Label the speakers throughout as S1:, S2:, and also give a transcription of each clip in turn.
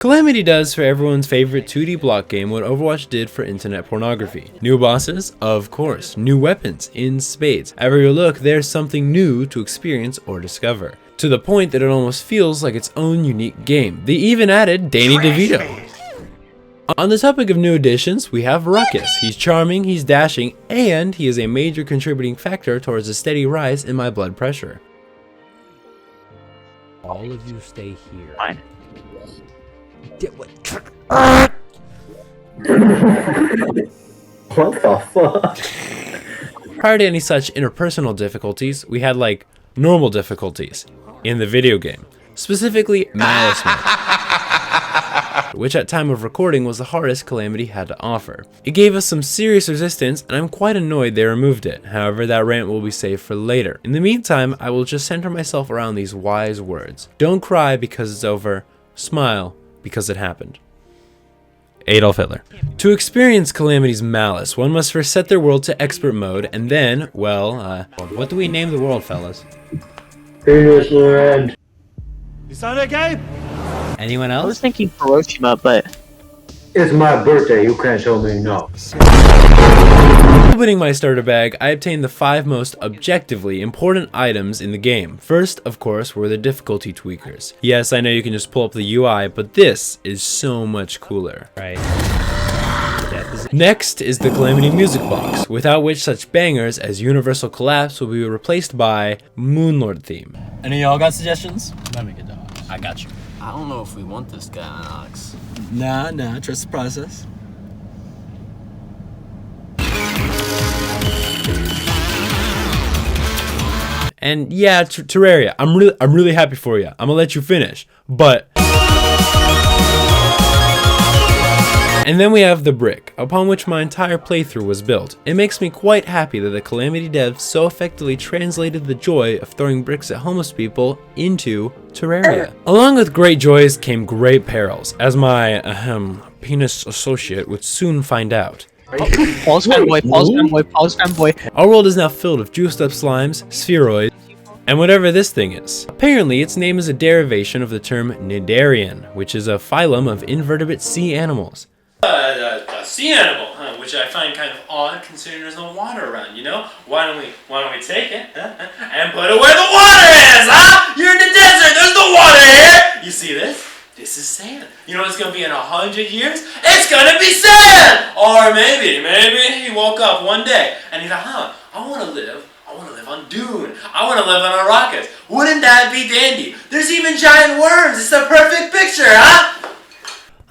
S1: Calamity does for everyone's favorite 2D block game what Overwatch did for internet pornography. New bosses? Of course. New weapons? In spades. Everywhere you look, there's something new to experience or discover. To the point that it almost feels like its own unique game. They even added Danny DeVito. On the topic of new additions, we have Ruckus. He's charming, he's dashing, and he is a major contributing factor towards a steady rise in my blood pressure.
S2: All of you stay here.
S3: Fine.
S4: What the fuck?
S1: Prior to any such interpersonal difficulties, we had like normal difficulties in the video game, specifically Malice Mode, which at time of recording was the hardest Calamity had to offer. It gave us some serious resistance, and I'm quite annoyed they removed it. However, that rant will be saved for later. In the meantime, I will just center myself around these wise words. Don't cry because it's over, smile because it happened. Adolf Hitler. To experience Calamity's malice, one must first set their world to expert mode, and then, well, what do we name the world, fellas?
S4: Finish land.
S5: You sound okay?
S1: Anyone
S3: I was
S1: else?
S3: thinking Hiroshima, but
S4: It's my birthday, you can't tell me no.
S1: Opening my starter bag, I obtained the 5 most objectively important items in the game. First, of course, were the difficulty tweakers. Yes, I know you can just pull up the UI, but this is so much cooler. Right. Next is the Calamity music box, without which such bangers as Universal Collapse will be replaced by Moonlord theme.
S6: Any of y'all got suggestions?
S5: Let me get dogs.
S6: I got you.
S7: I don't know if we want this guy on Ox.
S6: Nah, trust the process.
S1: And yeah, Terraria, I'm really happy for you. I'm gonna let you finish, but. And then we have the brick, upon which my entire playthrough was built. It makes me quite happy that the Calamity devs so effectively translated the joy of throwing bricks at homeless people into Terraria. Along with great joys came great perils, as my penis associate would soon find out.
S3: pause fanboy.
S1: Our world is now filled with juiced up slimes, spheroids, and whatever this thing is. Apparently, its name is a derivation of the term Cnidarian, which is a phylum of invertebrate sea animals.
S8: A sea animal, which I find kind of odd considering there's no water around, you know? Why don't we take it and put it where the water is, huh? You're in the desert, there's no water here! You see this? This is sand. You know what it's gonna be in 100 years? It's gonna be sand! Or maybe he woke up one day and he's like, I wanna live on Dune. I wanna live on a rocket. Wouldn't that be dandy? There's even giant worms. It's the perfect picture, huh?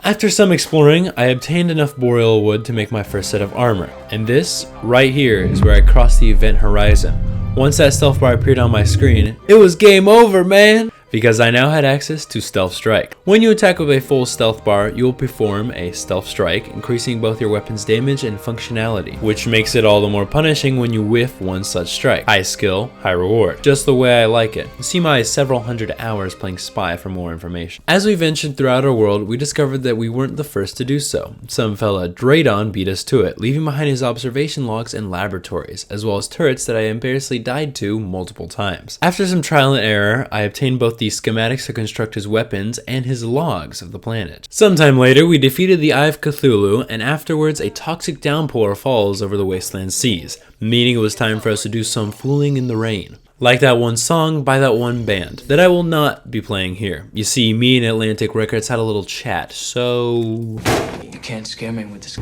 S1: After some exploring, I obtained enough boreal wood to make my first set of armor. And this, right here, is where I crossed the event horizon. Once that stealth bar appeared on my screen, it was game over, man! Because I now had access to Stealth Strike. When you attack with a full stealth bar, you will perform a stealth strike, increasing both your weapon's damage and functionality, which makes it all the more punishing when you whiff one such strike. High skill, high reward. Just the way I like it. See my several hundred hours playing Spy for more information. As we ventured throughout our world, we discovered that we weren't the first to do so. Some fella Draedon beat us to it, leaving behind his observation logs and laboratories, as well as turrets that I embarrassingly died to multiple times. After some trial and error, I obtained both the schematics to construct his weapons and his logs of the planet. Sometime later, we defeated the Eye of Cthulhu, and afterwards a toxic downpour falls over the wasteland seas, meaning it was time for us to do some fooling in the rain. Like that one song by that one band that I will not be playing here. You see, me and Atlantic Records had a little chat, so...
S7: You can't scare me with this.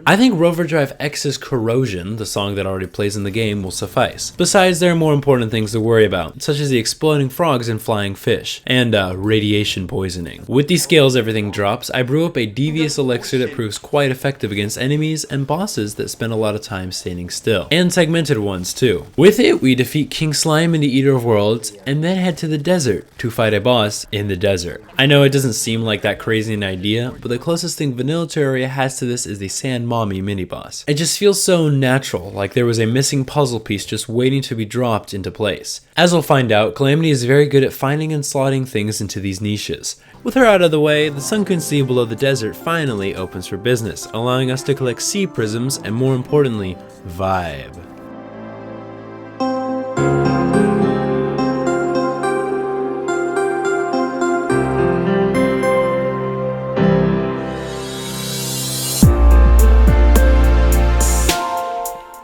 S1: I think Rover Drive X's Corrosion, the song that already plays in the game, will suffice. Besides, there are more important things to worry about, such as the exploding frogs and flying fish, and radiation poisoning. With these scales everything drops, I brew up a devious elixir that proves quite effective against enemies and bosses that spend a lot of time standing still. And segmented ones too. With it, we defeat King Slime and the Eater of Worlds, and then head to the desert to fight a boss in the desert. I know it doesn't seem like that crazy an idea, but the closest thing Vanilla Terraria has to this is the Sand Mommy mini-boss. It just feels so natural, like there was a missing puzzle piece just waiting to be dropped into place. As we'll find out, Calamity is very good at finding and slotting things into these niches. With her out of the way, the sunken sea below the desert finally opens for business, allowing us to collect sea prisms and, more importantly, vibe.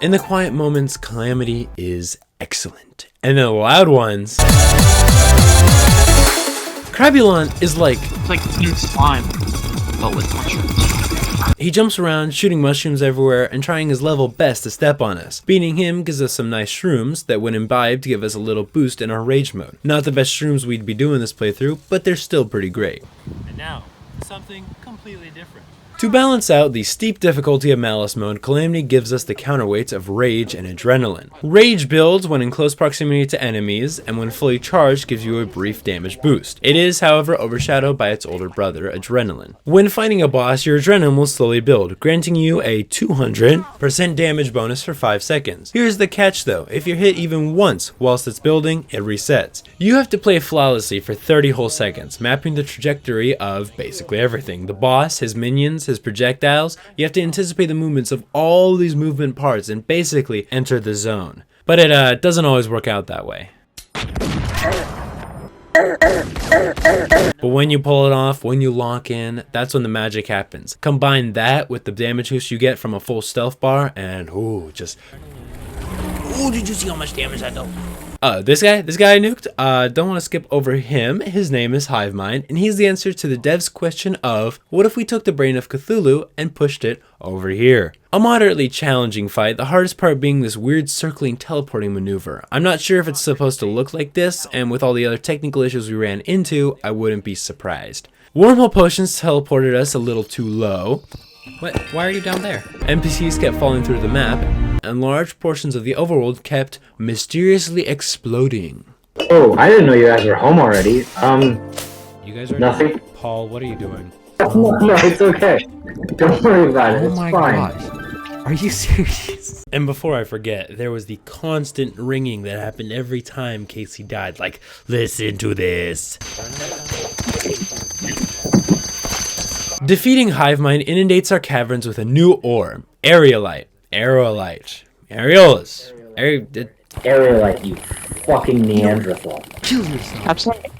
S1: In the quiet moments, Calamity is excellent. And in the loud ones, Crabulon is like...
S3: It's like pink slime, but with mushrooms.
S1: He jumps around, shooting mushrooms everywhere, and trying his level best to step on us. Beating him gives us some nice shrooms that when imbibed give us a little boost in our rage mode. Not the best shrooms we'd be doing this playthrough, but they're still pretty great.
S8: And now, something completely different.
S1: To balance out the steep difficulty of Malice mode, Calamity gives us the counterweights of Rage and Adrenaline. Rage builds when in close proximity to enemies, and when fully charged gives you a brief damage boost. It is, however, overshadowed by its older brother, Adrenaline. When fighting a boss, your Adrenaline will slowly build, granting you a 200% damage bonus for 5 seconds. Here's the catch though, if you're hit even once whilst it's building, it resets. You have to play flawlessly for 30 whole seconds, mapping the trajectory of basically everything. The boss, his minions, his projectiles. You have to anticipate the movements of all these movement parts and basically enter the zone. But it doesn't always work out that way. But when you pull it off, when you lock in, that's when the magic happens. Combine that with the damage boost you get from a full stealth bar and ooh, just... Ooh, did you see how much damage that does? This guy I nuked, don't want to skip over him. His name is Hivemind, and he's the answer to the dev's question of, what if we took the brain of Cthulhu and pushed it over here? A moderately challenging fight, the hardest part being this weird circling teleporting maneuver. I'm not sure if it's supposed to look like this, and with all the other technical issues we ran into, I wouldn't be surprised. Wormhole potions teleported us a little too low.
S6: What? Why are you down there?
S1: NPCs kept falling through the map, and large portions of the overworld kept mysteriously exploding.
S4: Oh, I didn't know you guys were home already.
S2: You guys are
S4: Nothing.
S2: Paul, what are you doing?
S4: No, it's okay. Don't worry about it.
S2: Oh
S4: It's
S2: my
S4: fine.
S2: god. Are you serious?
S1: And before I forget, there was the constant ringing that happened every time Casey died. Like, listen to this. Defeating Hivemind inundates our caverns with a new ore. Aerolite. Aerolite. Areolas.
S4: Aerolite, you fucking Neanderthal.
S3: Absolutely.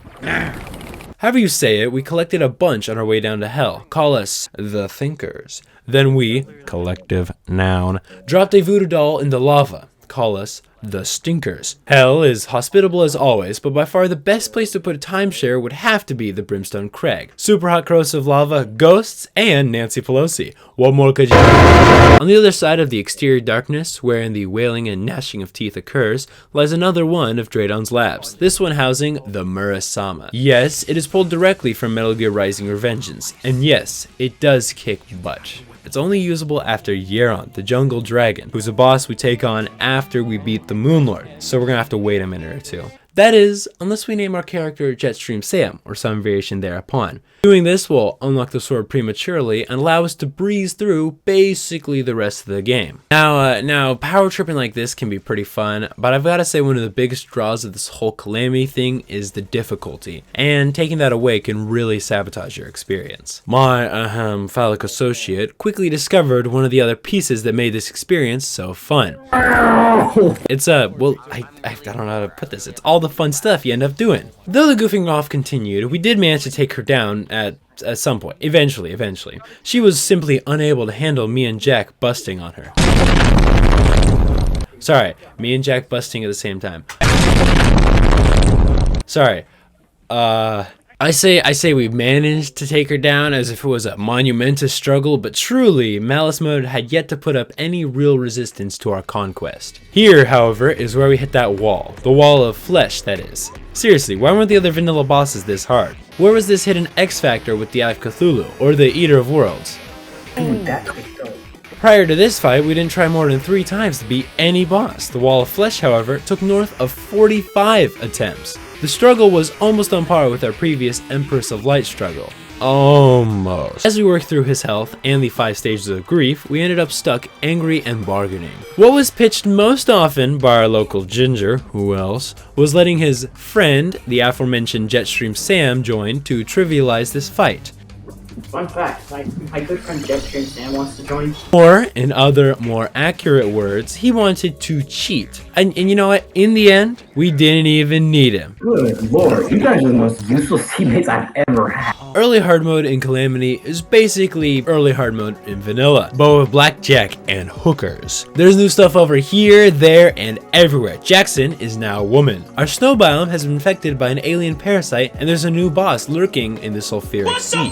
S1: However you say it, we collected a bunch on our way down to hell. Call us the Thinkers. Then we, collective noun, dropped a voodoo doll into lava. Call us the Stinkers. Hell is hospitable as always, but by far the best place to put a timeshare would have to be the Brimstone Crag. Super hot corrosive lava, ghosts, and Nancy Pelosi. What more could you... On the other side of the exterior darkness, wherein the wailing and gnashing of teeth occurs, lies another one of Draedon's labs, this one housing the Murasama. Yes, it is pulled directly from Metal Gear Rising Revengeance, and yes, it does kick butt. It's only usable after Yeron, the jungle dragon, who's a boss we take on after we beat the Moonlord, so we're gonna have to wait a minute or two. That is, unless we name our character Jetstream Sam, or some variation thereupon. Doing this will unlock the sword prematurely and allow us to breeze through basically the rest of the game. Now, power tripping like this can be pretty fun, but I've got to say one of the biggest draws of this whole Calamity thing is the difficulty, and taking that away can really sabotage your experience. My phallic associate quickly discovered one of the other pieces that made this experience so fun. It's well, I don't know how to put this. It's all the fun stuff you end up doing. Though the goofing off continued, we did manage to take her down at some point. Eventually. She was simply unable to handle me and Jack busting on her. Sorry, me and Jack busting at the same time. Sorry. I say we managed to take her down as if it was a monumentous struggle, but truly, Malice Mode had yet to put up any real resistance to our conquest. Here, however, is where we hit that wall. The wall of flesh, that is. Seriously, why weren't the other vanilla bosses this hard? Where was this hidden X Factor with the Eye of Cthulhu, or the Eater of Worlds? Prior to this fight, we didn't try more than 3 times to beat any boss. The Wall of Flesh, however, took north of 45 attempts. The struggle was almost on par with our previous Empress of Light struggle. Almost. As we worked through his health and the 5 stages of grief, we ended up stuck angry and bargaining. What was pitched most often by our local ginger, who else, was letting his friend, the aforementioned Jetstream Sam, join to trivialize this fight.
S4: Fun fact, my good friend Jessica Sam wants to join.
S1: Or, in other more accurate words, he wanted to cheat. And you know what? In the end, we didn't even need him.
S4: Good lord, you guys are the most useless teammates I've ever had.
S1: Early hard mode in Calamity is basically early hard mode in vanilla, but with blackjack and hookers. There's new stuff over here, there, and everywhere. Jackson is now a woman. Our snow biome has been infected by an alien parasite, and there's a new boss lurking in the sulfuric sea.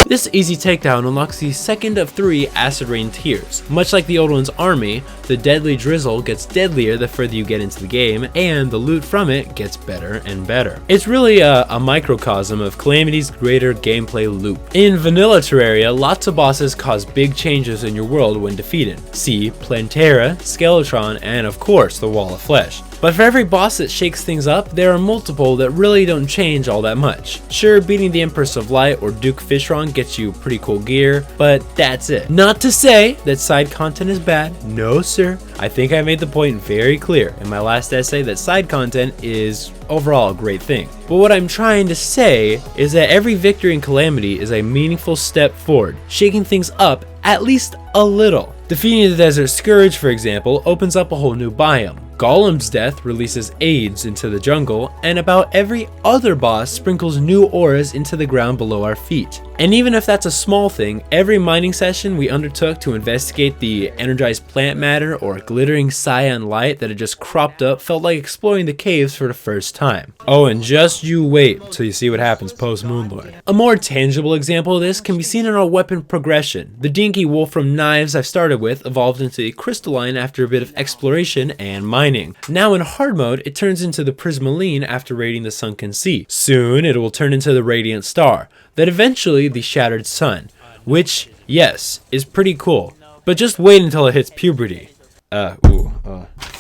S1: This easy takedown unlocks the second of 3 acid rain tiers. Much like the old one's army, the deadly drizzle gets deadlier the further you get into the game, and the loot from it gets better and better. It's really a microcosm of Calamity's greater gameplay loop. In vanilla Terraria, lots of bosses cause big changes in your world when defeated. See Plantera, Skeletron, and of course the Wall of Flesh. But for every boss that shakes things up, there are multiple that really don't change all that much. Sure, beating the Empress of Light or Duke Fishron gets you pretty cool gear, but that's it. Not to say that side content is bad, no sir. I think I made the point very clear in my last essay that side content is overall a great thing. But what I'm trying to say is that every victory in Calamity is a meaningful step forward, shaking things up at least a little. Defeating the Desert Scourge, for example, opens up a whole new biome. Golem's death releases AIDS into the jungle, and about every other boss sprinkles new auras into the ground below our feet. And even if that's a small thing, every mining session we undertook to investigate the energized plant matter or glittering cyan light that had just cropped up felt like exploring the caves for the first time. Oh, and just you wait till you see what happens post Moonlord. A more tangible example of this can be seen in our weapon progression. The dinky Wolfram knives I started with evolved into the crystalline after a bit of exploration and mining. Now in hard mode, it turns into the Prismaline after raiding the Sunken Sea. Soon it will turn into the Radiant Star, then eventually the Shattered Sun, which, yes, is pretty cool, but just wait until it hits puberty. I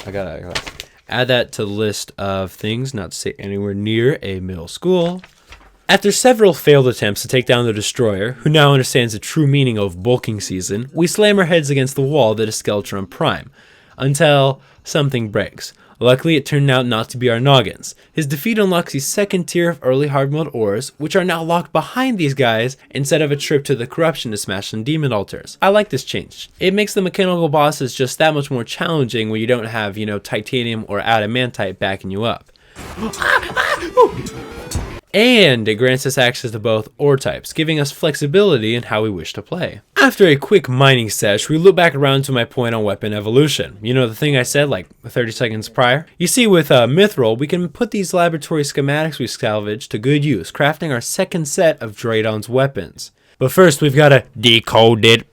S1: gotta add that to the list of things not to say anywhere near a middle school. After several failed attempts to take down the Destroyer, who now understands the true meaning of bulking season, we slam our heads against the wall that is Skeletron Prime, until something breaks. Luckily, it turned out not to be our noggins. His defeat unlocks the second tier of early hard mode ores, which are now locked behind these guys instead of a trip to the corruption to smash some demon altars. I like this change. It makes the mechanical bosses just that much more challenging when you don't have, titanium or adamantite backing you up. And it grants us access to both ore types, giving us flexibility in how we wish to play. After a quick mining sesh, we loop back around to my point on weapon evolution. You know the thing I said like 30 seconds prior? You see, with Mithril, we can put these laboratory schematics we salvaged to good use, crafting our second set of Draedon's weapons. But first, we've got to decode it.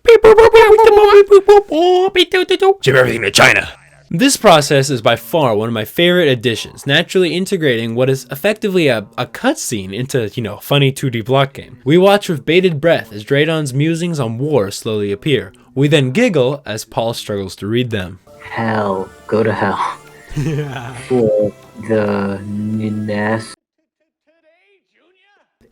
S1: Ship everything to China. This process is by far one of my favorite additions, naturally integrating what is effectively a cutscene into, funny 2D block game. We watch with bated breath as Draedon's musings on war slowly appear. We then giggle as Paul struggles to read them.
S4: Hell, go to hell. For the nest.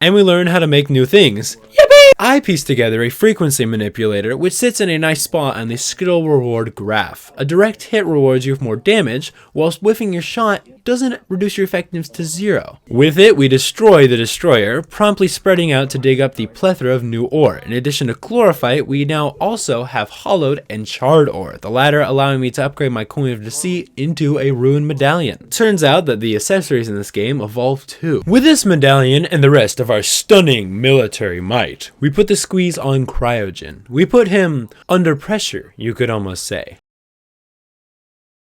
S1: And we learn how to make new things. Yippee! I pieced together a frequency manipulator which sits in a nice spot on the skill reward graph. A direct hit rewards you with more damage, whilst whiffing your shot doesn't reduce your effectiveness to 0. With it, we destroy the Destroyer, promptly spreading out to dig up the plethora of new ore. In addition to Chlorophyte, we now also have Hollowed and Charred ore, the latter allowing me to upgrade my Coin of Deceit into a Ruined Medallion. Turns out that the accessories in this game evolve too. With this medallion and the rest of our stunning military might, we put the squeeze on Cryogen. We put him under pressure, you could almost say.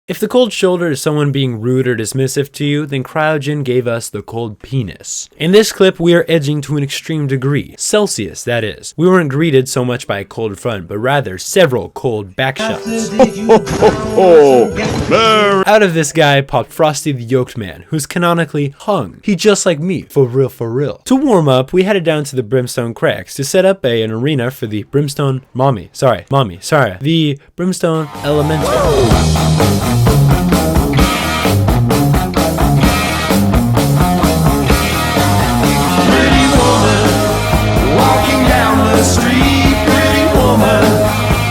S1: If the cold shoulder is someone being rude or dismissive to you, then Cryogen gave us the cold penis. In this clip, we are edging to an extreme degree. Celsius, that is. We weren't greeted so much by a cold front, but rather several cold back shots. Out of this guy popped Frosty the Yoked Man, who's canonically hung. He just like me, for real for real. To warm up, we headed down to the Brimstone Cracks to set up an arena for the Brimstone the Brimstone Elemental.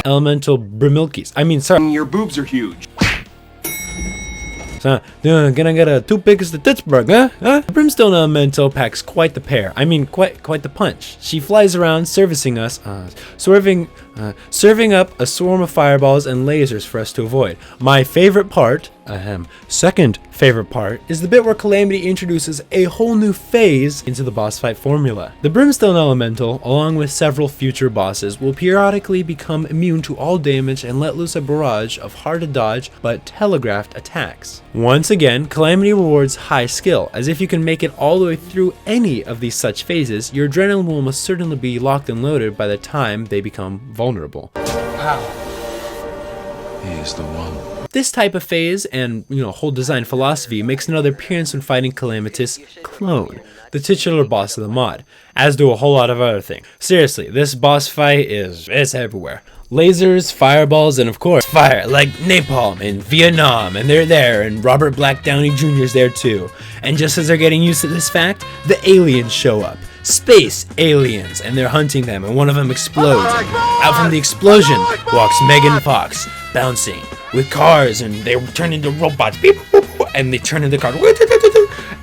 S1: Elemental Brimilkies. Your boobs are huge. Huh? Gonna get a 2 pigs to Pittsburgh, huh? The Brimstone Elemental packs quite the pair. I mean, quite the punch. She flies around serving up a swarm of fireballs and lasers for us to avoid. My favorite part, second favorite part, is the bit where Calamity introduces a whole new phase into the boss fight formula. The Brimstone Elemental, along with several future bosses, will periodically become immune to all damage and let loose a barrage of hard to dodge but telegraphed attacks. Once again, Calamity rewards high skill, as if you can make it all the way through any of these such phases, your adrenaline will most certainly be locked and loaded by the time they become vulnerable.
S9: He is the one.
S1: This type of phase and, whole design philosophy makes another appearance when fighting Calamity's clone, the titular boss of the mod, as do a whole lot of other things. Seriously, this boss fight it's everywhere. Lasers, fireballs, and of course, fire, like napalm in Vietnam, and they're there, and Robert Black Downey Jr.'s there too. And just as they're getting used to this fact, the aliens show up. Space aliens, and they're hunting them, and one of them explodes. Out from the explosion walks Megan Fox, bouncing with cars, and they turn into robots, and they turn into cars,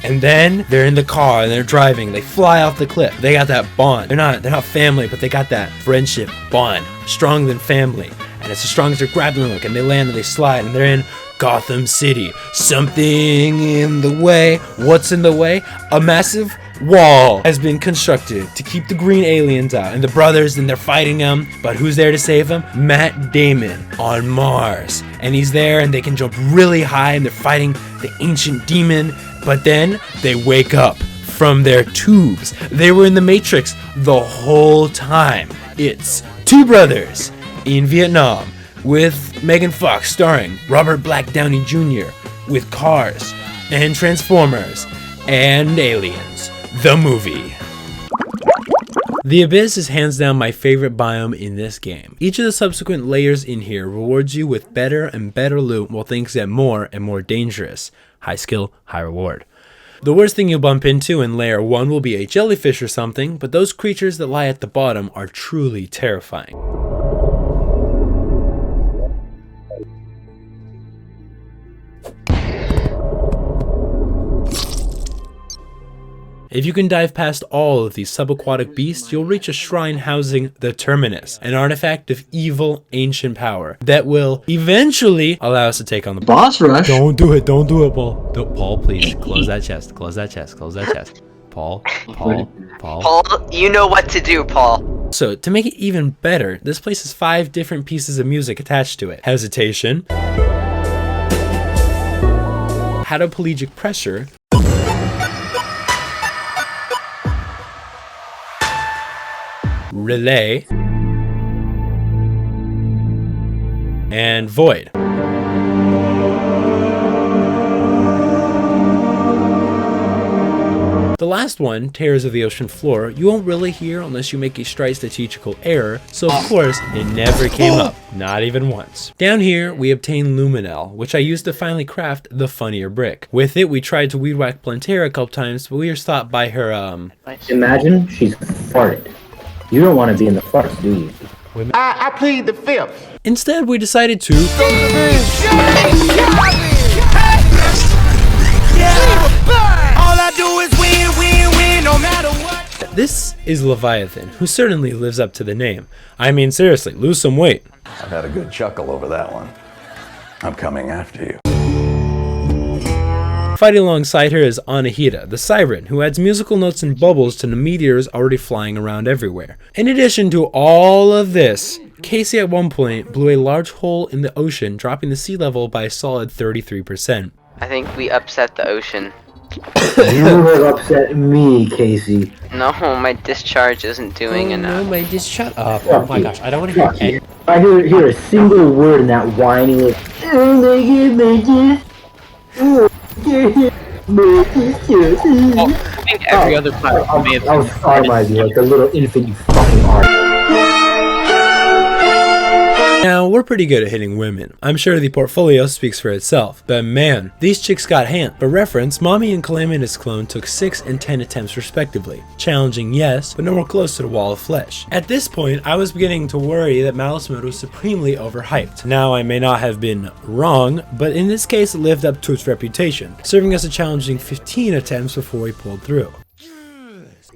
S1: and then they're in the car and they're driving. They fly off the cliff. They got that bond. They're not family, but they got that friendship bond, stronger than family, and it's as strong as their grappling hook. And they land and they slide, and they're in Gotham City. Something in the way. What's in the way? A massive wall has been constructed to keep the green aliens out, and the brothers, and they're fighting them, but who's there to save them? Matt Damon on Mars, and he's there, and they can jump really high, and they're fighting the ancient demon, but then they wake up from their tubes. They were in the Matrix the whole time. It's two brothers in Vietnam with Megan Fox starring Robert Black Downey Jr. with cars and Transformers and aliens. The movie. The Abyss is hands down my favorite biome in this game. Each of the subsequent layers in here rewards you with better and better loot, while things get more and more dangerous. High skill, high reward. The worst thing you'll bump into in layer 1 will be a jellyfish or something, but those creatures that lie at the bottom are truly terrifying. If you can dive past all of these subaquatic beasts, you'll reach a shrine housing the Terminus, an artifact of evil ancient power that will eventually allow us to take on the
S3: Boss rush?
S1: Don't do it, Paul. Paul, please, close that chest, close that chest. Paul.
S10: Paul, you know what to do, Paul.
S1: So, to make it even better, this place has 5 different pieces of music attached to it. Hesitation, Hatopelagic Pressure, Relay, and Void. The last one, Terrors of the Ocean Floor, you won't really hear unless you make a slight strategical error, so of course it never came up, not even once. Down here we obtain Luminel, which I used to finally craft the funnier brick. With it we tried to weed whack Plantera a couple times, but we were stopped by her
S4: Imagine she's farted. You don't want to be in the farts, do you?
S5: I plead the fifth.
S1: Instead we decided to
S5: All I do is win, no matter what.
S1: This is Leviathan, who certainly lives up to the name. I mean, seriously, lose some weight.
S9: I've had a good chuckle over that one. I'm coming after you.
S1: Fighting alongside her is Anahita, the siren, who adds musical notes and bubbles to the meteors already flying around everywhere. In addition to all of this, Casey at one point blew a large hole in the ocean, dropping the sea level by a solid 33%.
S10: I think we upset the ocean.
S4: You have upset me, Casey.
S10: No, my discharge isn't doing enough.
S1: No, just shut up. Oh my gosh, I don't want to hear any.
S4: I hear a single word in that whining like,
S3: I think every other platform may have
S4: I was sodomizing like a little infant, you fucking art.
S1: Now, we're pretty good at hitting women. I'm sure the portfolio speaks for itself, but man, these chicks got hand. For reference, Mommy and Calamity's clone took 6 and 10 attempts respectively. Challenging, yes, but nowhere close to the wall of flesh. At this point, I was beginning to worry that Malice Mode was supremely overhyped. Now, I may not have been wrong, but in this case it lived up to its reputation, serving us a challenging 15 attempts before we pulled through.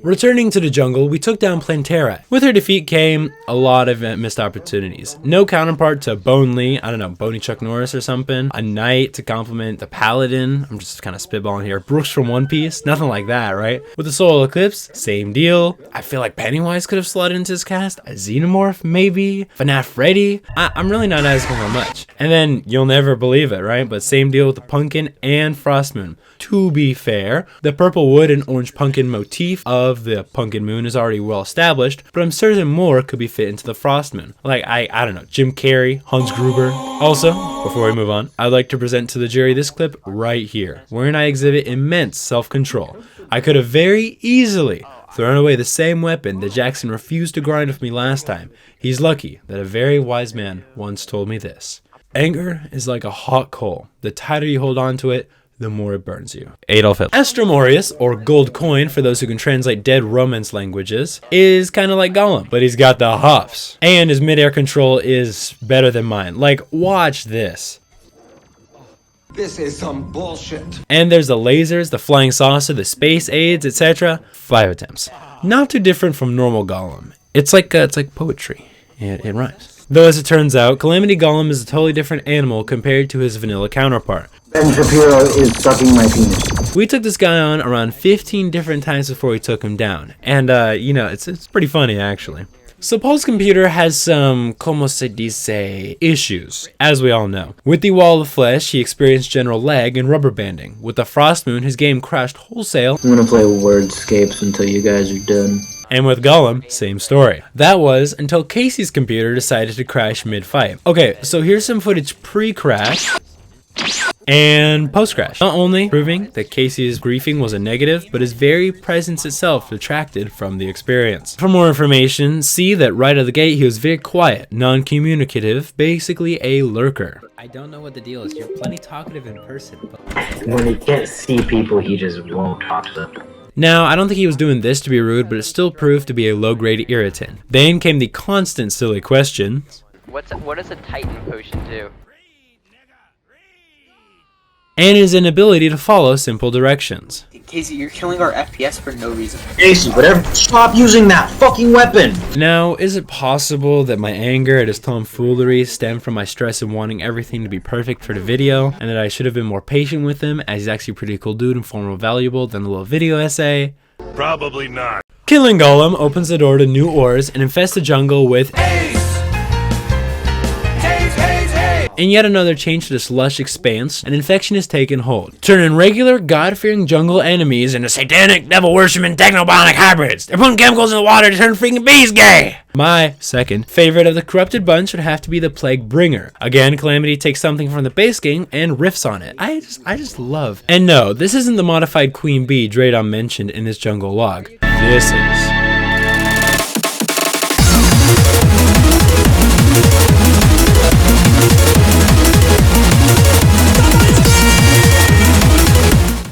S1: Returning to the jungle, we took down Terraria. With her defeat came a lot of missed opportunities. No counterpart to Bone Lee, I don't know, Boney Chuck Norris or something. A knight to complement the paladin. I'm just kind of spitballing here. Brooks from One Piece, nothing like that, right? With the Solar Eclipse, same deal. I feel like Pennywise could have slotted into this cast. A Xenomorph, maybe. FNAF Freddy. I'm really not asking for much. And then you'll never believe it, right? But same deal with the Pumpkin and Frostmoon. To be fair, the purple wood and orange pumpkin motif of the Pumpkin Moon is already well established, but I'm certain more could be fit into the Frost Moon. Like, I don't know, Jim Carrey, Hans Gruber. Also, before we move on, I'd like to present to the jury this clip right here, wherein I exhibit immense self-control. I could have very easily thrown away the same weapon that Jackson refused to grind with me last time. He's lucky that a very wise man once told me this. Anger is like a hot coal. The tighter you hold on to it, the more it burns you. Adolf Hitler. Astromorius, or gold coin for those who can translate dead Romance languages, is kind of like Gollum, but he's got the hops. And his midair control is better than mine. Like, watch this.
S5: This is some bullshit.
S1: And there's the lasers, the flying saucer, the space aids, etc. 5 attempts. Not too different from normal Gollum. It's like poetry. It rhymes. Though as it turns out, Calamity Gollum is a totally different animal compared to his vanilla counterpart.
S4: Ben Shapiro is sucking my penis.
S1: We took this guy on around 15 different times before we took him down. And, you know, it's pretty funny, actually. So Paul's computer has some, como se dice, issues, as we all know. With the Wall of Flesh, he experienced general lag and rubber banding. With the Frost Moon, his game crashed wholesale.
S4: I'm gonna play Wordscapes until you guys are done.
S1: And with Gollum, same story. That was until Casey's computer decided to crash mid-fight. Okay, so here's some footage pre-crash and post-crash. Not only proving that Casey's griefing was a negative, but his very presence itself detracted from the experience. For more information, see that right out of the gate he was very quiet, non-communicative, basically a lurker.
S6: I don't know what the deal is. You're plenty talkative in person, but
S4: When he can't see people, he just won't talk to them.
S1: Now, I don't think he was doing this to be rude, but it still proved to be a low-grade irritant. Then came the constant silly questions.
S10: What does a Titan potion do?
S1: And his inability to follow simple directions.
S3: Casey, you're killing our FPS for no reason.
S4: Casey, whatever. Stop using that fucking weapon!
S1: Now, is it possible that my anger at his tomfoolery stemmed from my stress and wanting everything to be perfect for the video, and that I should have been more patient with him, as he's actually a pretty cool dude and far more valuable than a little video essay?
S5: Probably not.
S1: Killing Gollum opens the door to new ores and infests the jungle with and yet another change to this lush expanse, an infection has taken hold, turning regular, God-fearing jungle enemies into satanic, devil-worshipping, technobonic hybrids. They're putting chemicals in the water to turn freaking bees gay! My second favorite of the corrupted bunch would have to be the Plague Bringer. Again, Calamity takes something from the base game and riffs on it. I just love. And no, this isn't the modified Queen Bee Draedon mentioned in his jungle log. This is.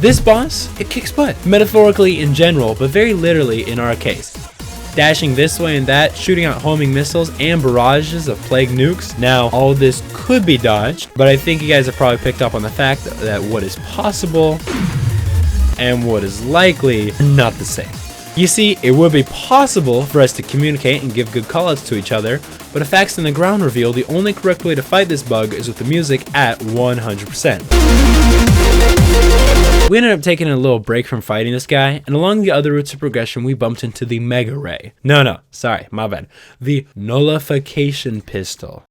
S1: This boss, it kicks butt, metaphorically in general, but very literally in our case. Dashing this way and that, shooting out homing missiles and barrages of plague nukes. Now, all of this could be dodged, but I think you guys have probably picked up on the fact that what is possible and what is likely are not the same. You see, it would be possible for us to communicate and give good callouts to each other, but the facts on the ground reveal the only correct way to fight this bug is with the music at 100%. We ended up taking a little break from fighting this guy, and along the other routes of progression we bumped into the Mega Ray. No, sorry, my bad. The Nullification Pistol.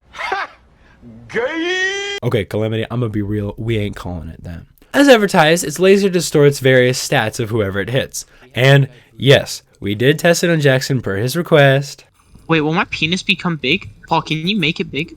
S1: Okay, Calamity, I'm gonna be real, we ain't calling it that. As advertised, its laser distorts various stats of whoever it hits. And yes, we did test it on Jackson per his request.
S3: Wait, will my penis become big? Paul, can you make it big?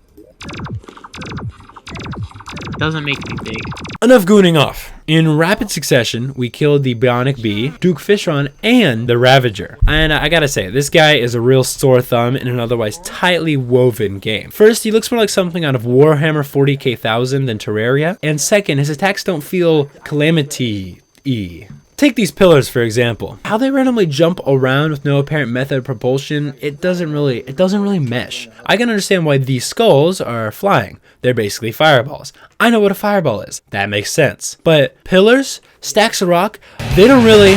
S3: Doesn't make me big.
S1: Enough gooning off. In rapid succession, we killed the Bionic Bee, Duke Fishron, and the Ravager. And I gotta say, this guy is a real sore thumb in an otherwise tightly woven game. First, he looks more like something out of Warhammer 40k1000 than Terraria, and second, his attacks don't feel Calamity-y. Take these pillars for example. How they randomly jump around with no apparent method of propulsion, it doesn't really mesh. I can understand why these skulls are flying. They're basically fireballs. I know what a fireball is. That makes sense. But pillars, stacks of rock, they don't really...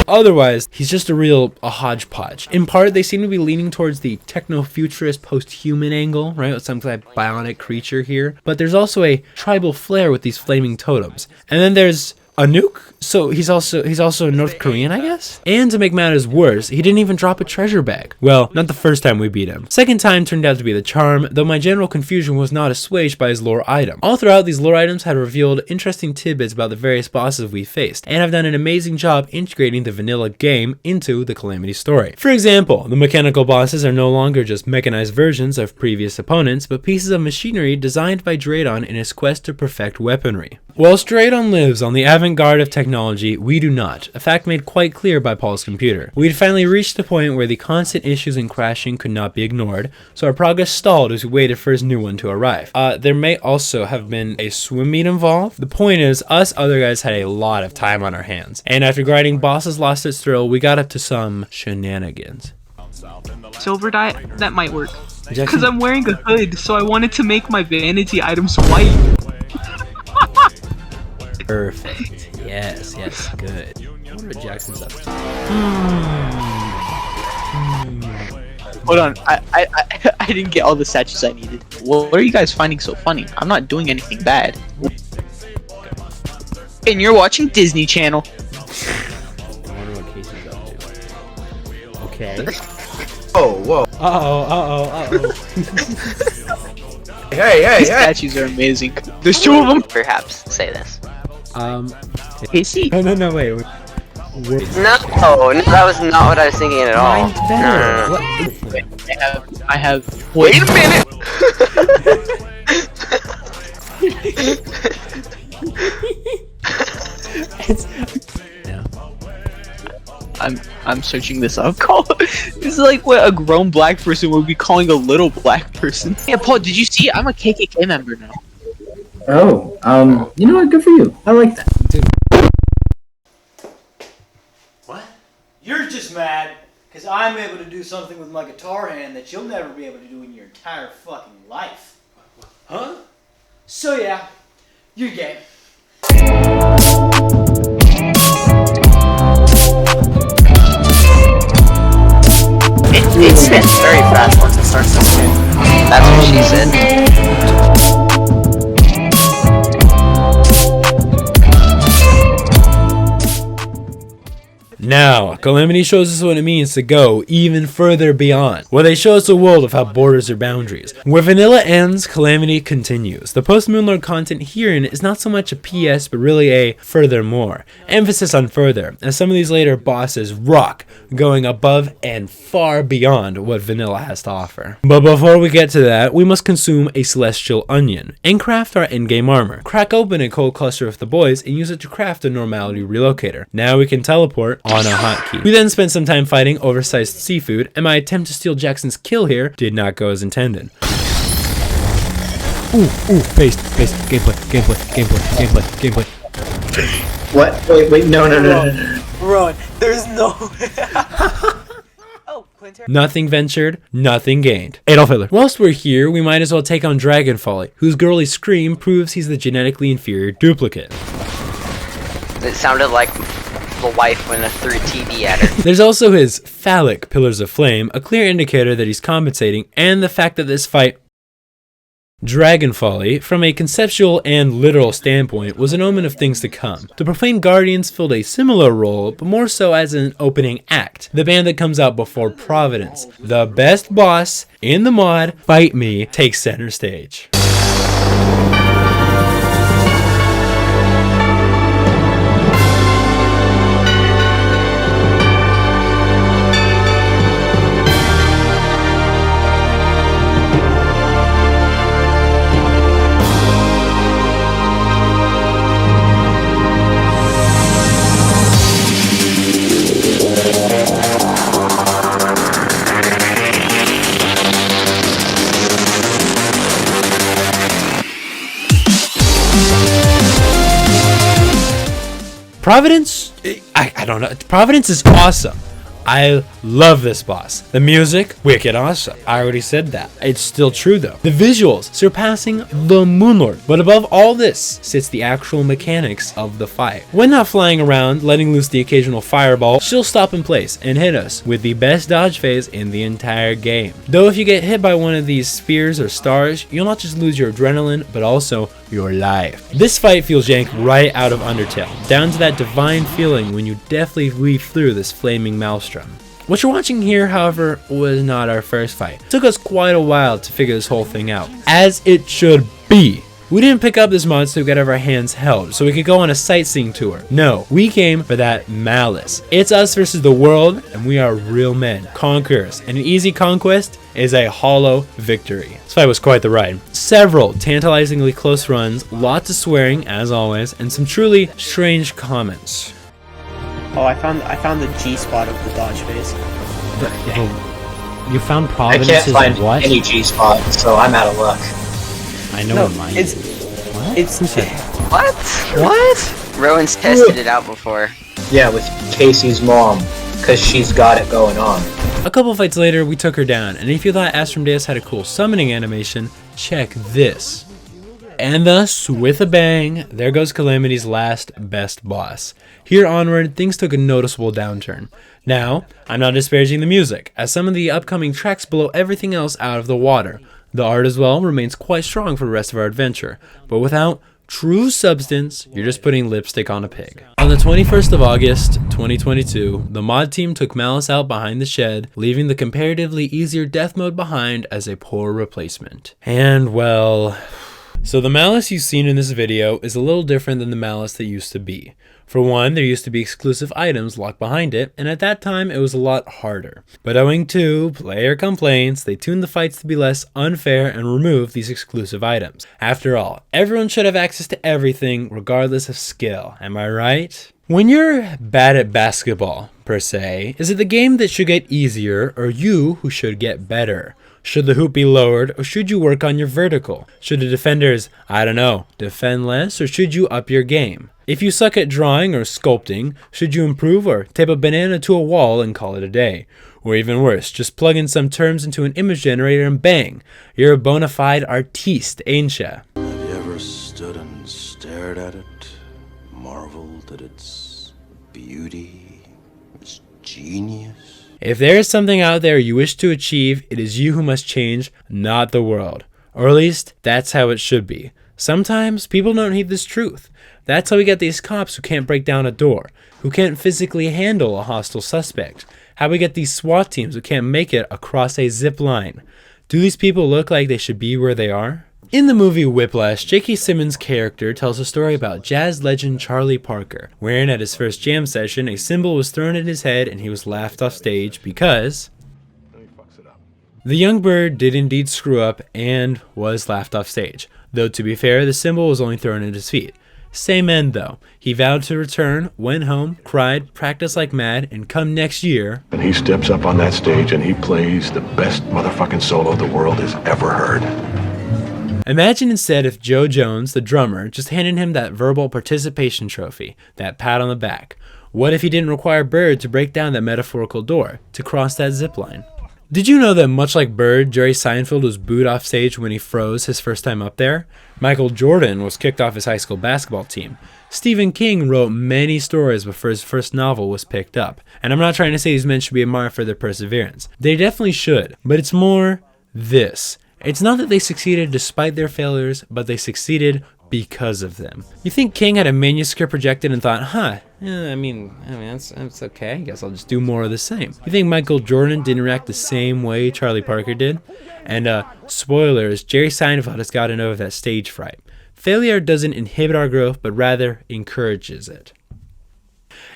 S1: Otherwise, he's just a hodgepodge. In part, they seem to be leaning towards the techno-futurist post-human angle, right? With some kind of bionic creature here. But there's also a tribal flair with these flaming totems. And then there's a nuke? So he's also North Korean, I guess? And to make matters worse, he didn't even drop a treasure bag. Well, not the first time we beat him. Second time turned out to be the charm, though my general confusion was not assuaged by his lore item. All throughout, these lore items had revealed interesting tidbits about the various bosses we faced, and have done an amazing job integrating the vanilla game into the Calamity story. For example, the mechanical bosses are no longer just mechanized versions of previous opponents, but pieces of machinery designed by Draedon in his quest to perfect weaponry. Whilst Draedon lives on the avant-garde of technology, we do not, a fact made quite clear by Paul's computer. We had finally reached the point where the constant issues and crashing could not be ignored, so our progress stalled as we waited for his new one to arrive. There may also have been a swim meet involved. The point is, us other guys had a lot of time on our hands, and after grinding bosses lost its thrill, we got up to some shenanigans.
S3: Silver dye? That might work. Because I'm wearing a hood, so I wanted to make my vanity items white.
S1: Perfect. Yes, good. I wonder what Jackson's up to.
S3: Hold on, I didn't get all the statues I needed. What are you guys finding so funny? I'm not doing anything bad. And you're watching Disney Channel.
S1: I wonder what Casey's up to. Okay.
S5: Oh, whoa.
S1: Uh-oh.
S5: Hey.
S3: These statues are amazing. There's two of them.
S10: Perhaps say this.
S3: Casey.
S1: No, wait.
S10: No, that was not what I was thinking at all.
S1: Mine's better.
S10: No.
S3: I have.
S10: Wait a minute!
S3: I'm searching this up. This is like what a grown black person would be calling a little black person. Yeah, Paul, did you see? I'm a KKK member now.
S4: Oh, you know what? Good for you. I like that.
S5: What? You're just mad because I'm able to do something with my guitar hand that you'll never be able to do in your entire fucking life. Huh? So yeah, you're gay.
S10: It spins very fast once it starts to spin. That's what she said.
S1: Now, Calamity shows us what it means to go even further beyond, where they show us a world without borders or boundaries. Where vanilla ends, Calamity continues. The post-Moonlord content herein is not so much a PS, but really a furthermore. Emphasis on further, as some of these later bosses rock, going above and far beyond what vanilla has to offer. But before we get to that, we must consume a celestial onion, and craft our endgame armor. Crack open a cold cluster with the boys, and use it to craft a normality relocator. Now we can teleport on a hotkey. We then spent some time fighting oversized seafood, and my attempt to steal Jackson's kill here did not go as intended. Ooh, paste, gameplay.
S4: What? Wait, no.
S5: Run. There's no.
S1: Nothing ventured, nothing gained. Adolf Hitler. Whilst we're here, we might as well take on Dragonfolly, whose girly scream proves he's the genetically inferior duplicate.
S10: It sounded like the wife when I threw a TV at her.
S1: There's also his phallic pillars of flame, a clear indicator that he's compensating, and the fact that this fight Dragonfolly, from a conceptual and literal standpoint, was an omen of things to come. The Profane Guardians filled a similar role, but more so as an opening act, the band that comes out before Providence. The best boss in the mod, Fight Me, takes center stage. Providence, I don't know. Providence is awesome. I love this boss. The music, wicked awesome. I already said that. It's still true though. The visuals, surpassing the Moonlord. But above all this sits the actual mechanics of the fight. When not flying around, letting loose the occasional fireball, she'll stop in place and hit us with the best dodge phase in the entire game. Though if you get hit by one of these spears or stars, you'll not just lose your adrenaline, but also your life. This fight feels yanked right out of Undertale, down to that divine feeling when you deftly weave through this flaming maelstrom. What you're watching here, however, was not our first fight. It took us quite a while to figure this whole thing out, as it should be. We didn't pick up this mod so we could have our hands held, so we could go on a sightseeing tour. No, we came for that malice. It's us versus the world, and we are real men, conquerors, and an easy conquest is a hollow victory. This fight was quite the ride. Several tantalizingly close runs, lots of swearing, as always, and some truly strange comments.
S3: Oh, I found the G spot of the dodge phase.
S6: You found
S10: I
S6: Providence
S10: can't find
S6: what?
S10: any G spot, so I'm out of luck.
S6: I know what mine is. Who said that?
S10: What?
S11: Rowan's tested it out before.
S10: Yeah, with Casey's mom, because she's got it going on.
S1: A couple fights later, we took her down, and if you thought Astrodeus had a cool summoning animation, check this. And thus, with a bang, there goes Calamity's last best boss. Here onward, things took a noticeable downturn. Now, I'm not disparaging the music, as some of the upcoming tracks blow everything else out of the water. The art as well remains quite strong for the rest of our adventure, but without true substance, you're just putting lipstick on a pig. On the 21st of August, 2022, the mod team took Malice out behind the shed, leaving the comparatively easier death mode behind as a poor replacement. And well, so the Malice you've seen in this video is a little different than the Malice that used to be. For one, there used to be exclusive items locked behind it, and at that time it was a lot harder. But owing to player complaints, they tuned the fights to be less unfair and removed these exclusive items. After all, everyone should have access to everything regardless of skill, am I right? When you're bad at basketball, per se, is it the game that should get easier or you who should get better? Should the hoop be lowered or should you work on your vertical? Should the defenders, I don't know, defend less or should you up your game? If you suck at drawing or sculpting, should you improve or tape a banana to a wall and call it a day? Or even worse, just plug in some terms into an image generator and bang, you're a bona fide artiste, ain't ya?
S12: Have you ever stood and stared at it, marveled at its beauty, its genius?
S1: If there is something out there you wish to achieve, it is you who must change, not the world. Or at least, that's how it should be. Sometimes, people don't heed this truth. That's how we get these cops who can't break down a door, who can't physically handle a hostile suspect. How we get these SWAT teams who can't make it across a zip line. Do these people look like they should be where they are? In the movie Whiplash, J.K. Simmons' character tells a story about jazz legend Charlie Parker, wherein at his first jam session, a cymbal was thrown at his head and he was laughed off stage because the young bird did indeed screw up and was laughed off stage. Though to be fair, the cymbal was only thrown at his feet. Same end though. He vowed to return, went home, cried, practiced like mad, and come next year.
S12: And he steps up on that stage and he plays the best motherfucking solo the world has ever heard.
S1: Imagine instead if Joe Jones, the drummer, just handed him that verbal participation trophy, that pat on the back. What if he didn't require Bird to break down that metaphorical door, to cross that zip line? Did you know that much like Bird, Jerry Seinfeld was booed off stage when he froze his first time up there? Michael Jordan was kicked off his high school basketball team. Stephen King wrote many stories before his first novel was picked up. And I'm not trying to say these men should be admired for their perseverance. They definitely should, but it's more this. It's not that they succeeded despite their failures, but they succeeded because of them. You think King had a manuscript projected and thought, I mean that's okay, I guess I'll just do more of the same. You think Michael Jordan didn't react the same way Charlie Parker did? And spoilers, Jerry Seinfeld has gotten over that stage fright. Failure doesn't inhibit our growth, but rather encourages it.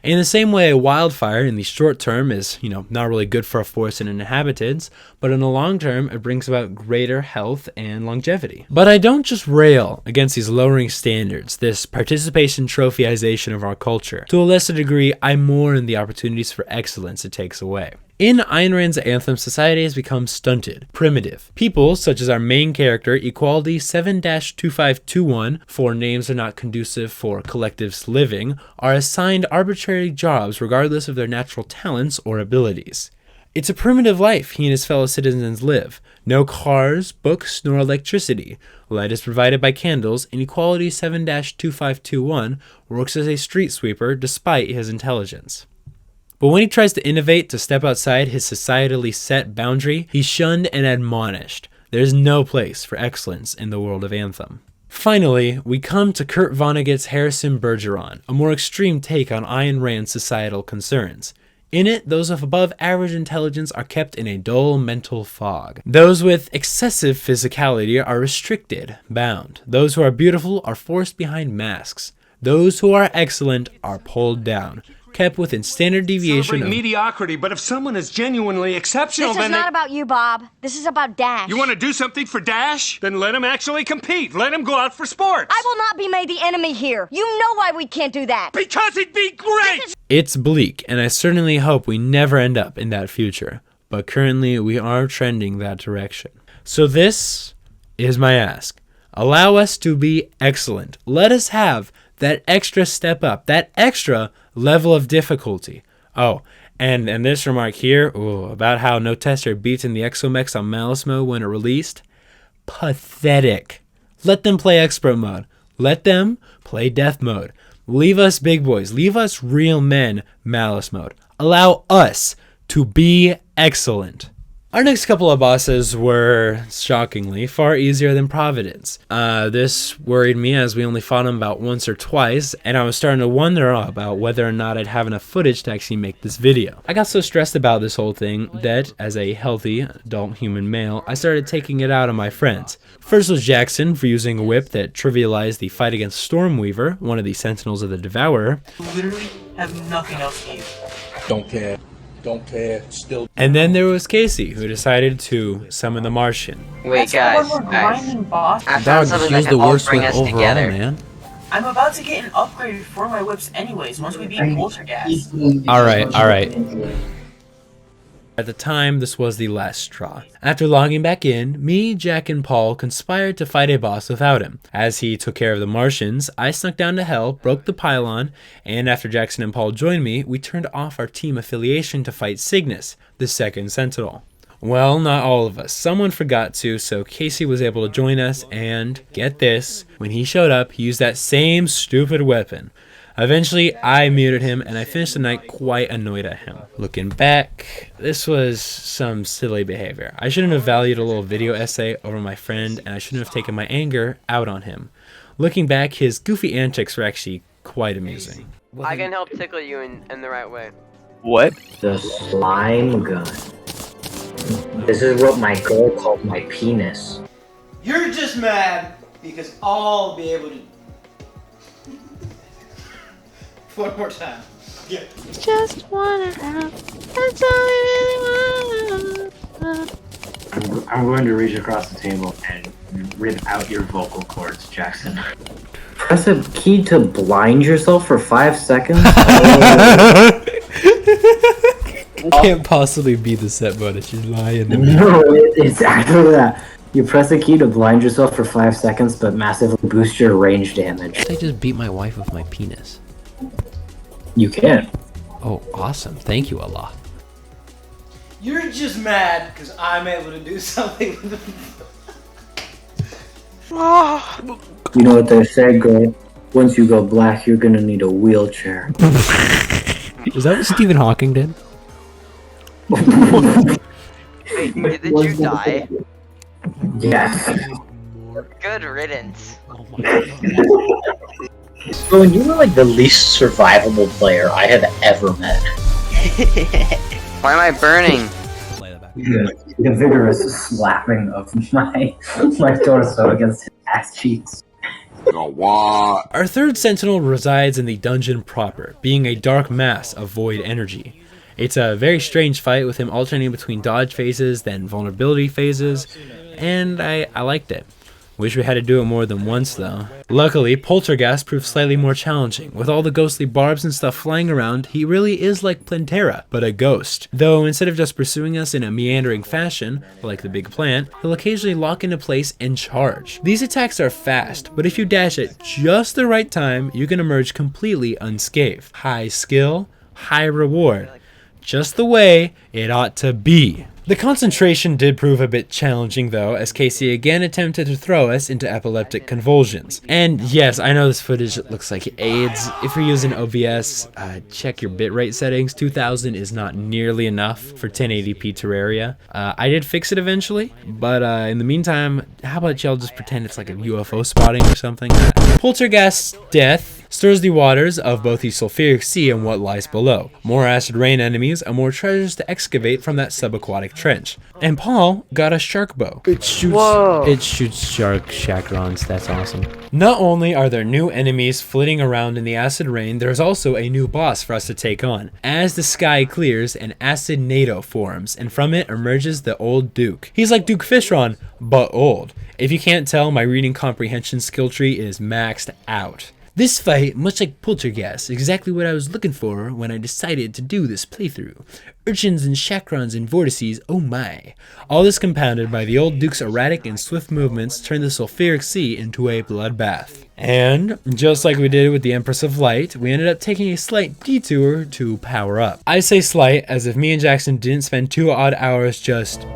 S1: In the same way, a wildfire in the short term is, not really good for a forest and inhabitants, but in the long term, it brings about greater health and longevity. But I don't just rail against these lowering standards, this participation trophyization of our culture. To a lesser degree, I mourn the opportunities for excellence it takes away. In Ayn Rand's Anthem, society has become stunted, primitive. People, such as our main character, Equality 7-2521, for names are not conducive for collectives living, are assigned arbitrary jobs regardless of their natural talents or abilities. It's a primitive life he and his fellow citizens live. No cars, books, nor electricity. Light is provided by candles, and Equality 7-2521 works as a street sweeper despite his intelligence. But when he tries to innovate to step outside his societally set boundary, he's shunned and admonished. There's no place for excellence in the world of Anthem. Finally, we come to Kurt Vonnegut's Harrison Bergeron, a more extreme take on Ayn Rand's societal concerns. In it, those of above average intelligence are kept in a dull mental fog. Those with excessive physicality are restricted, bound. Those who are beautiful are forced behind masks. Those who are excellent are pulled down, kept within standard deviation of
S13: mediocrity, but if someone is genuinely exceptional,
S14: this is not about you, Bob. This is about Dash.
S13: You want to do something for Dash? Then let him actually compete. Let him go out for sports.
S14: I will not be made the enemy here. You know why we can't do that.
S13: Because it'd be great!
S1: It's bleak, and I certainly hope we never end up in that future. But currently, we are trending that direction. So this is my ask. Allow us to be excellent. Let us have that extra step up, that extra level of difficulty. Oh, and this remark here, about how no tester beats in the Exomex on Malice mode when it released. Pathetic. Let them play expert mode. Let them play death mode. Leave us big boys. Leave us real men Malice mode. Allow us to be excellent. Our next couple of bosses were, shockingly, far easier than Providence. This worried me as we only fought him about once or twice, and I was starting to wonder about whether or not I'd have enough footage to actually make this video. I got so stressed about this whole thing that, as a healthy, adult human male, I started taking it out on my friends. First was Jackson for using a whip that trivialized the fight against Stormweaver, one of the Sentinels of the Devourer.
S15: Literally have nothing else to use.
S16: Don't care. Don't care. Still.
S1: And then there was Casey, who decided to summon the Martian.
S11: Wait, guys. I found something that can all bring us together.
S1: Man.
S15: I'm about to get an upgrade for my whips anyways, once we beat Poltergeist.
S1: Alright. At the time, this was the last straw. After logging back in, me, Jack, and Paul conspired to fight a boss without him. As he took care of the Martians, I snuck down to hell, broke the pylon, and after Jackson and Paul joined me, we turned off our team affiliation to fight Cygnus, the second Sentinel. Well, not all of us. Someone forgot to, so Casey was able to join us, and, get this, when he showed up, he used that same stupid weapon. Eventually, I muted him, and I finished the night quite annoyed at him. Looking back, this was some silly behavior. I shouldn't have valued a little video essay over my friend, and I shouldn't have taken my anger out on him. Looking back, his goofy antics were actually quite amusing.
S11: I can help tickle you in the right way.
S3: What?
S4: The slime gun. This is what my girl called my penis.
S5: You're just mad because I'll be able to. One more time. Yeah.
S14: Just wanna have. That's all I really want.
S4: I'm going to reach across the table and rip out your vocal cords, Jackson. Press a key to blind yourself for 5 seconds?
S1: It can't possibly be the set mode. It should lie in the
S4: No, it's actually that. You press a key to blind yourself for 5 seconds, but massively boost your range damage.
S6: I just beat my wife with my penis.
S4: You can.
S6: Oh, awesome. Thank you, Allah.
S5: You're just mad because I'm able to do something with
S4: You know what they say, girl? Once you go black, you're gonna need a wheelchair.
S6: Is that what Stephen Hawking did?
S11: Wait, did you die?
S4: Yes.
S11: Good riddance.
S6: Oh my god.
S10: So you were like the least survivable player I have ever met.
S11: Why am I burning?
S4: The vigorous slapping of my torso against his ass cheeks.
S1: Our third Sentinel resides in the dungeon proper, being a dark mass of void energy. It's a very strange fight with him alternating between dodge phases, then vulnerability phases, and I liked it. Wish we had to do it more than once though. Luckily, Poltergeist proved slightly more challenging. With all the ghostly barbs and stuff flying around, he really is like Plantera, but a ghost. Though instead of just pursuing us in a meandering fashion, like the big plant, he'll occasionally lock into place and charge. These attacks are fast, but if you dash at just the right time, you can emerge completely unscathed. High skill, high reward. Just the way it ought to be. The concentration did prove a bit challenging though, as Casey again attempted to throw us into epileptic convulsions. And yes, I know this footage looks like it aids. If you're using OBS, check your bitrate settings. 2000 is not nearly enough for 1080p Terraria. I did fix it eventually, but in the meantime, how about y'all just pretend it's like a UFO spotting or something? Poltergeist's death stirs the waters of both the sulfuric sea and what lies below. More acid rain enemies and more treasures to excavate from that subaquatic trench. And Paul got a shark bow. It shoots shark chakrons. That's awesome. Not only are there new enemies flitting around in the acid rain, there's also a new boss for us to take on. As the sky clears, an acid NATO forms, and from it emerges the old Duke. He's like Duke Fishron, but old. If you can't tell, my reading comprehension skill tree is maxed out. This fight, much like Poltergeist, is exactly what I was looking for when I decided to do this playthrough. Urchins and chakrons and vortices, oh my. All this compounded by the old Duke's erratic and swift movements turned the sulfuric sea into a bloodbath. And, just like we did with the Empress of Light, we ended up taking a slight detour to power up. I say slight as if me and Jackson didn't spend 2 odd hours just...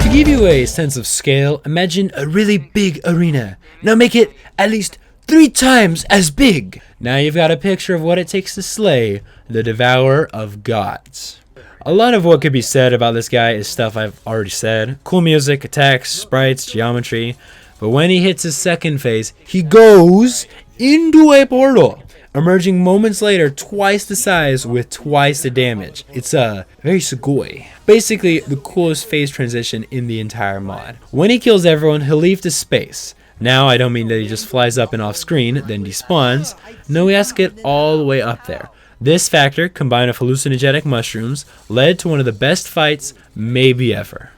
S1: To give you a sense of scale, imagine a really big arena. Now make it at least 3 times as big. Now you've got a picture of what it takes to slay the Devourer of Gods. A lot of what could be said about this guy is stuff I've already said. Cool music, attacks, sprites, geometry. But when he hits his second phase, he goes into a portal, emerging moments later twice the size with twice the damage. It's very sugoi. Basically the coolest phase transition in the entire mod. When he kills everyone, he'll leave to space. Now I don't mean that he just flies up and off screen, then despawns. No, he has to get all the way up there. This factor, combined with hallucinogenic mushrooms, led to one of the best fights maybe ever.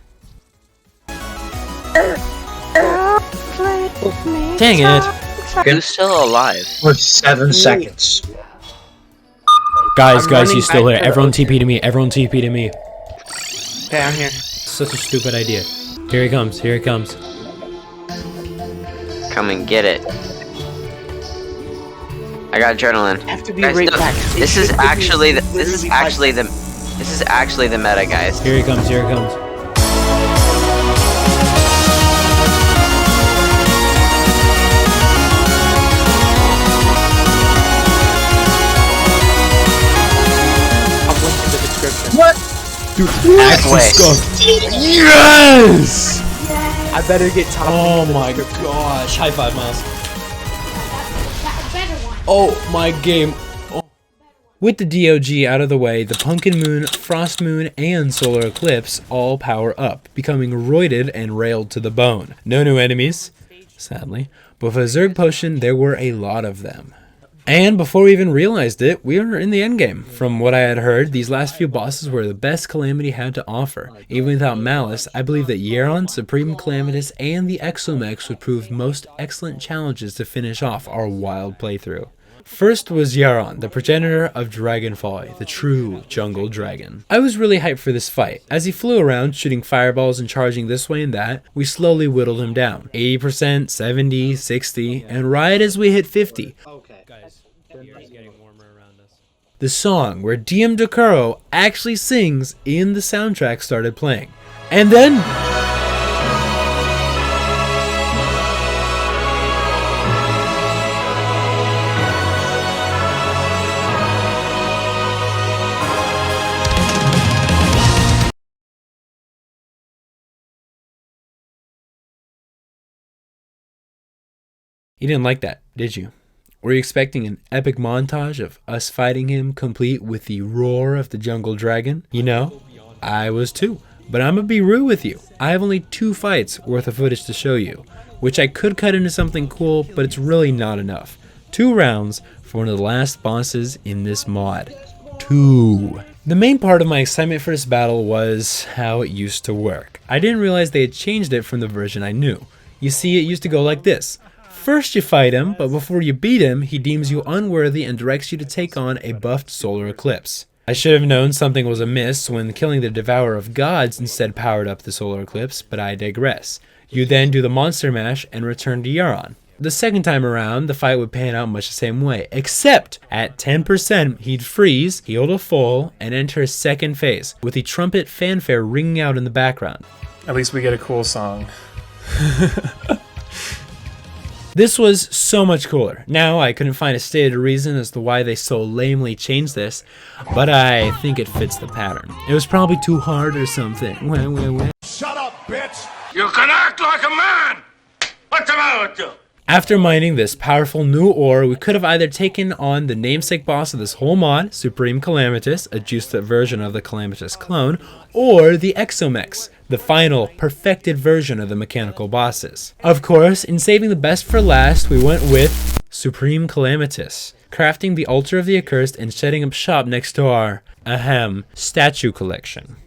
S1: Dang it.
S10: Who's still alive?
S17: For 7 seconds.
S1: Guys, he's still here. Everyone TP to me. Everyone TP to me.
S3: Okay, I'm here.
S1: Such a stupid idea. Here he comes. Here he comes.
S10: Come and get it. I got adrenaline.
S3: I have to be
S10: Guys,
S3: right
S10: no,
S3: back.
S10: This is actually the meta, guys.
S1: Here he comes. Here he comes.
S3: What?
S1: Dude, yes!
S3: I better get top.
S1: Oh my gosh. High five, Miles. Oh my game. Oh. With the DOG out of the way, the Pumpkin Moon, Frost Moon, and Solar Eclipse all power up, becoming roided and railed to the bone. No new enemies, sadly, but with a Zerg potion, there were a lot of them. And before we even realized it, we were in the endgame. From what I had heard, these last few bosses were the best Calamity had to offer. Even without Malice, I believe that Yeron, Supreme Calamitous, and the Exomechs would prove most excellent challenges to finish off our wild playthrough. First was Yeron, the progenitor of Dragonfly, the true jungle dragon. I was really hyped for this fight. As he flew around, shooting fireballs and charging this way and that, we slowly whittled him down. 80%, 70, 60, and right as we hit 50. The song where DM Decaro actually sings in the soundtrack started playing. And then... You didn't like that, did you? Were you expecting an epic montage of us fighting him complete with the roar of the jungle dragon? You know, I was too. But I'm gonna be real with you. I have only 2 fights worth of footage to show you, which I could cut into something cool, but it's really not enough. 2 rounds for one of the last bosses in this mod. 2. The main part of my excitement for this battle was how it used to work. I didn't realize they had changed it from the version I knew. You see, it used to go like this. First you fight him, but before you beat him, he deems you unworthy and directs you to take on a buffed solar eclipse. I should have known something was amiss when killing the Devourer of Gods instead powered up the solar eclipse, but I digress. You then do the monster mash and return to Yaron. The second time around, the fight would pan out much the same way, except at 10% he'd freeze, heal to full, and enter his second phase, with the trumpet fanfare ringing out in the background.
S18: At least we get a cool song.
S1: This was so much cooler. Now, I couldn't find a stated reason as to why they so lamely changed this, but I think it fits the pattern. It was probably too hard or something.
S13: Shut up, bitch! You can act like a man! What's the matter with you?
S1: After mining this powerful new ore, we could have either taken on the namesake boss of this whole mod, Supreme Calamitous, a juiced up version of the Calamitous clone, or the Exomex, the final, perfected version of the mechanical bosses. Of course, in saving the best for last, we went with Supreme Calamitous, crafting the Altar of the Accursed and setting up shop next to our, statue collection.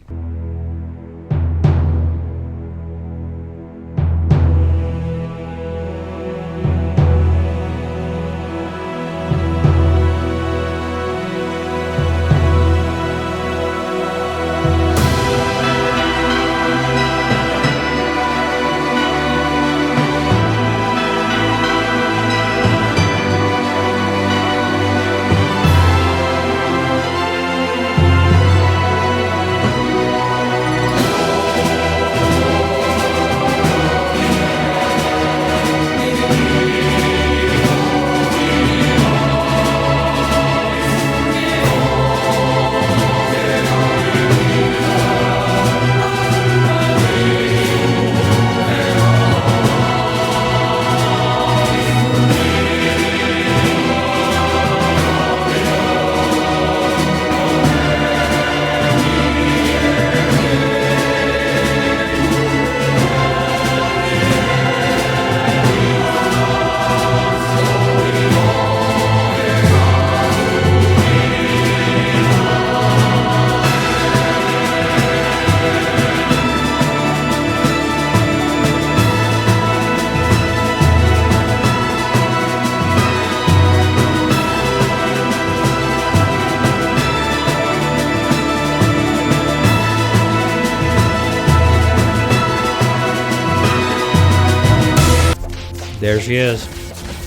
S1: There she is.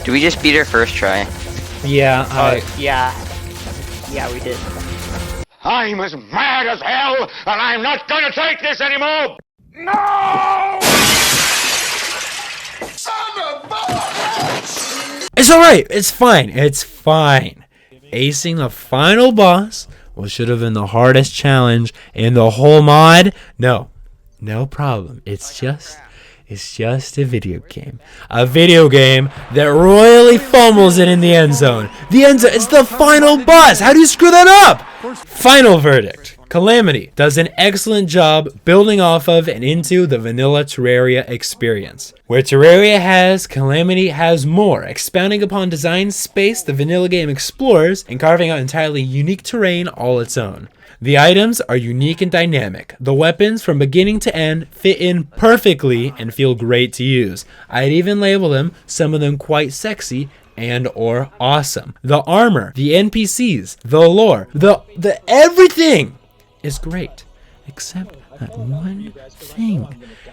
S10: Do we just beat her first try?
S1: Yeah,
S11: Yeah, we did.
S13: I'm as mad as hell, and I'm not gonna take this anymore! No! Son of a...
S1: It's alright, it's fine, it's fine. Acing the final boss, what should have been the hardest challenge in the whole mod? No problem. It's just a video game. A video game that royally fumbles it in the end zone. The end zone, it's the final boss. How do you screw that up? Final verdict. Calamity does an excellent job building off of and into the vanilla Terraria experience. Where Terraria has, Calamity has more, expounding upon design space the vanilla game explores and carving out entirely unique terrain all its own. The items are unique and dynamic. The weapons from beginning to end fit in perfectly and feel great to use. I'd even label them, some of them quite sexy and or awesome. The armor, the NPCs, the lore, the everything is great. Except that one thing.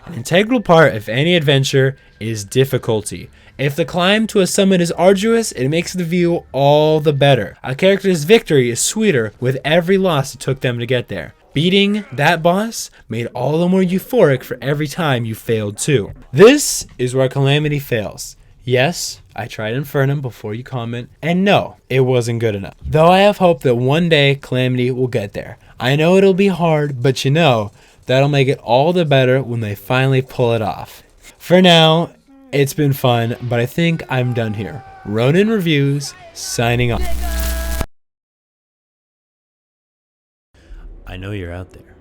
S1: An integral part of any adventure is difficulty. If the climb to a summit is arduous, it makes the view all the better. A character's victory is sweeter with every loss it took them to get there. Beating that boss made all the more euphoric for every time you failed too. This is where Calamity fails. Yes, I tried Infernum before you comment, and no, it wasn't good enough. Though I have hope that one day Calamity will get there. I know it'll be hard, but you know, that'll make it all the better when they finally pull it off. For now, it's been fun, but I think I'm done here. Ronin Reviews, signing off. I know you're out there.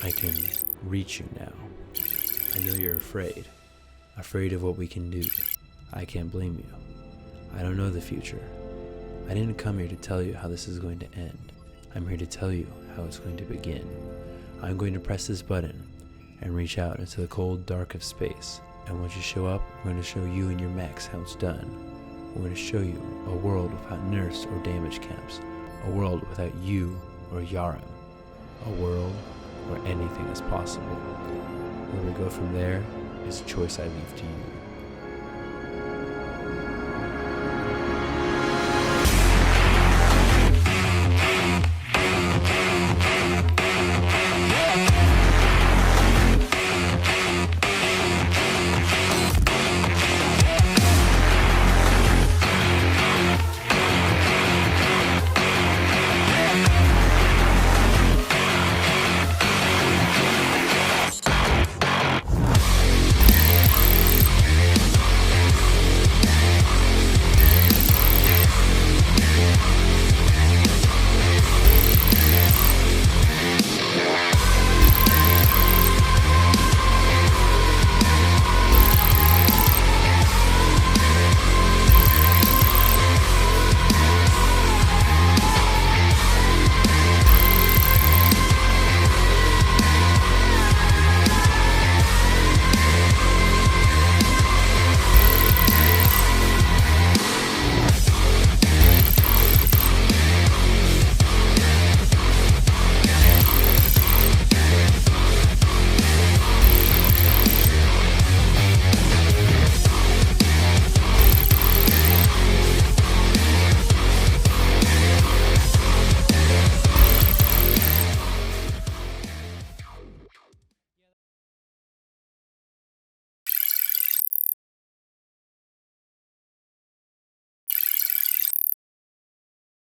S1: I can reach you now. I know you're afraid. Afraid of what we can do. I can't blame you. I don't know the future. I didn't come here to tell you how this is going to end. I'm here to tell you how it's going to begin. I'm going to press this button and reach out into the cold dark of space. And once you show up, we're going to show you and your mechs how it's done. We're going to show you a world without nurse or damage camps. A world without you or Yarim. A world where anything is possible. Where we go from there is a choice I leave to you.